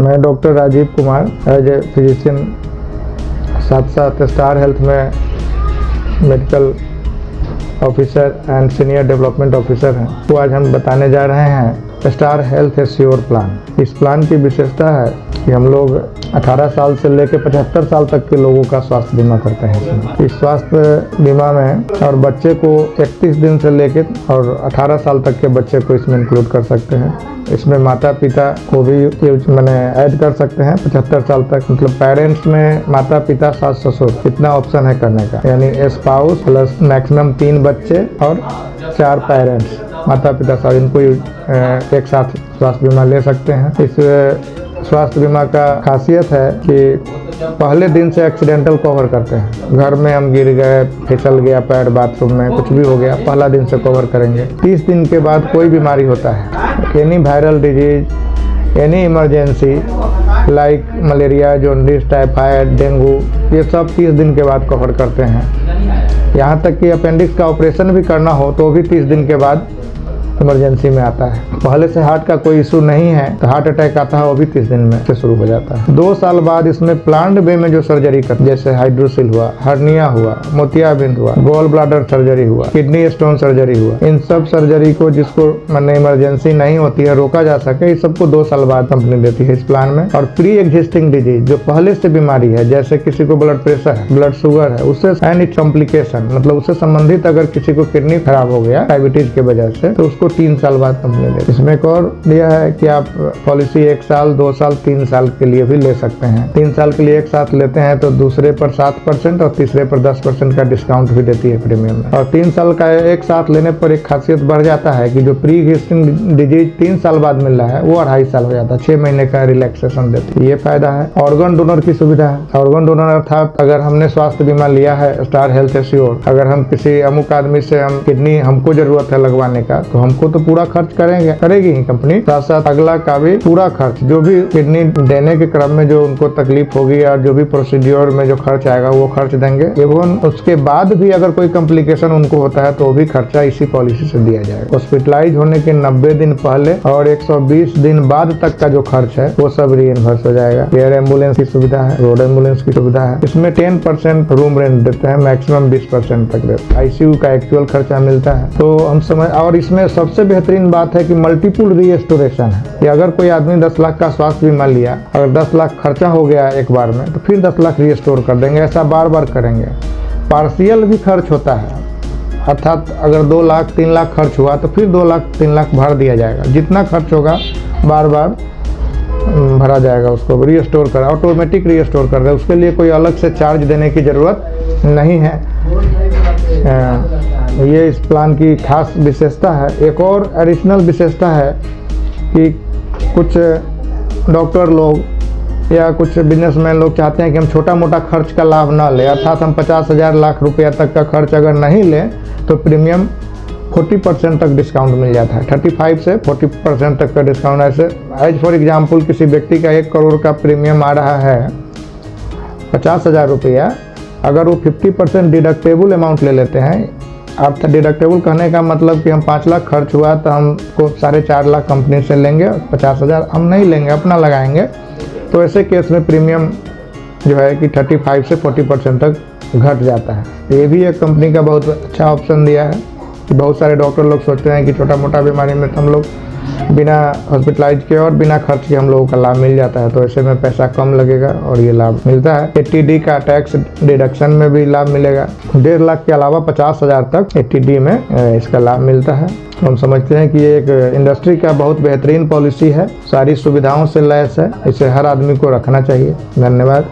मैं doctor Rajiv Kumar as a physician साथ साथ स्टार हेल्थ में medical officer and senior development officer हैं। तो आज हम बताने जा रहे हैं स्टार हेल्थ एश्योर प्लान। इस प्लान की विशेषता है कि हम लोग 18 साल से लेकर 75 साल तक के लोगों का स्वास्थ्य बीमा करते हैं। इस स्वास्थ्य बीमा में और बच्चे को 31 दिन से लेकर और 18 साल तक के बच्चे को इसमें इंक्लूड कर सकते हैं। इसमें माता पिता को भी ऐड कर सकते हैं 75 साल तक। मतलब पेरेंट्स में माता पिता सास ससुर इतना ऑप्शन है करने का, यानी स्पाउस प्लस मैक्सिमम 3 बच्चे और 4 पेरेंट्स माता पिता साथ इनको एक साथ स्वास्थ्य बीमा ले सकते हैं। इस स्वास्थ्य बीमा का खासियत है कि पहले दिन से एक्सीडेंटल कवर करते हैं। घर में हम गिर गए, फिसल गया पैर, बाथरूम में कुछ भी हो गया, पहला दिन से कवर करेंगे। 30 दिन के बाद कोई बीमारी होता है, any viral disease, any emergency like malaria, jaundice, typhoid, dengue, ये सब 30 दिन के बाद कवर करते हैं। यहाँ तक कि अपेंडिक्स का ऑपरेशन भी करना हो तो भी 30 दिन के बाद इमरजेंसी में आता है। पहले से हार्ट का कोई इशू नहीं है तो हार्ट अटैक आता है, वो भी 30 दिन में से शुरू हो जाता है। 2 साल बाद इसमें प्लान्ड वे में जो सर्जरी करते, जैसे हाइड्रोसिल हुआ, हर्निया हुआ, मोतियाबिंद हुआ, गॉल ब्लाडर सर्जरी हुआ, किडनी स्टोन सर्जरी हुआ, इन सब सर्जरी को जिसको मैंने इमरजेंसी नहीं होती है, रोका जा सके, इस सबको 2 साल बाद कंपनी देती है इस प्लान में। और प्री एग्जिस्टिंग डिजीज जो पहले से बीमारी है, जैसे किसी को ब्लड प्रेशर है, ब्लड शुगर है, उससे एंड इट्स कॉम्प्लिकेशन, मतलब उससे संबंधित अगर किसी को किडनी खराब हो गया डायबिटीज के वजह से, तो उसको 3 साल बाद कंपनी देती है। इसमें एक और दिया है कि आप पॉलिसी 1 साल, 2 साल, 3 साल के लिए भी ले सकते हैं। 3 साल के लिए एक साथ लेते हैं तो दूसरे पर 7% और तीसरे पर 10% का डिस्काउंट भी देती है प्रीमियम में। और 3 साल का एक साथ लेने पर एक खासियत बढ़ जाता है कि जो प्री एग्जिस्टिंग डिजीज 3 साल बाद मिल रहा है वो 2.5 साल हो जाता है, 6 महीने का रिलैक्सेशन देती है। ये फायदा है। ऑर्गन डोनर की सुविधा है। ऑर्गन डोनर अर्थात अगर हमने स्वास्थ्य बीमा लिया है स्टार हेल्थ एश्योर, अगर हम किसी अमुक आदमी से हम किडनी हमको जरूरत है लगवाने का, तो हमको तो पूरा खर्च करेगी ही कंपनी, साथ साथ अगला का भी पूरा खर्च, जो भी किडनी देने के क्रम में जो उनको तकलीफ होगी और जो भी प्रोसीड्योर में जो खर्च आएगा वो खर्च देंगे। एवं उसके बाद भी अगर कोई कॉम्प्लिकेशन उनको होता है तो वो भी खर्चा इसी पॉलिसी से दिया जाएगा। हॉस्पिटलाइज होने के 90 दिन पहले और 120 दिन बाद तक का जो खर्च है वो सब रीइंबर्स हो जाएगा। एयर एम्बुलेंस की सुविधा है, रोड एम्बुलेंस की सुविधा है। इसमें 10% रूम रेंट देते हैं, मैक्सिमम 20% तक देते हैं। ICU का एक्चुअल खर्चा मिलता है। तो हम समझ, और इसमें सबसे बेहतरीन बात है कि मल्टीपल रीस्टोरेशन है कि अगर कोई आदमी 10 लाख का स्वास्थ्य बीमा लिया, अगर 10 लाख खर्चा हो गया एक बार में तो फिर 10 लाख रीस्टोर कर देंगे, ऐसा बार बार करेंगे। पार्शियल भी खर्च होता है, अर्थात अगर 2 लाख 3 लाख खर्च हुआ तो फिर 2 लाख 3 लाख भर दिया जाएगा। जितना खर्च होगा बार बार भरा जाएगा, उसको रीस्टोर कर, ऑटोमेटिक रीस्टोर कर दे, उसके लिए कोई अलग से चार्ज देने की ज़रूरत नहीं है। ये इस प्लान की खास विशेषता है। एक और एडिशनल विशेषता है कि कुछ डॉक्टर लोग या कुछ बिजनेसमैन लोग चाहते हैं कि हम छोटा मोटा खर्च का लाभ ना लें, अर्थात हम 50,000 लाख रुपया तक का खर्च अगर नहीं लें तो प्रीमियम 40% तक डिस्काउंट मिल जाता है। 35 से 40% तक का डिस्काउंट। ऐसे एज फॉर एग्जाम्पल किसी व्यक्ति का 1 करोड़ का प्रीमियम आ रहा है 50,000 रुपया, अगर वो 50% डिडक्टेबल अमाउंट ले लेते हैं, अब डिडक्टेबल कहने का मतलब कि हम 5 लाख खर्च हुआ तो हमको 4.5 लाख कंपनी से लेंगे, 50,000 हम नहीं लेंगे, अपना लगाएंगे। तो ऐसे केस में प्रीमियम जो है कि 35 से 40% तक घट जाता है। ये भी एक कंपनी का बहुत अच्छा ऑप्शन दिया है कि बहुत सारे डॉक्टर लोग सोचते हैं कि छोटा मोटा बीमारी में तो हम लोग बिना हॉस्पिटलाइज के और बिना खर्च के हम लोगों का लाभ मिल जाता है, तो ऐसे में पैसा कम लगेगा और ये लाभ मिलता है। 80D का टैक्स डिडक्शन में भी लाभ मिलेगा। 1.5 लाख के अलावा 50,000 तक 80D में इसका लाभ मिलता है। तो हम समझते हैं कि ये एक इंडस्ट्री का बहुत बेहतरीन पॉलिसी है, सारी सुविधाओं से लैस है, इसे हर आदमी को रखना चाहिए। धन्यवाद।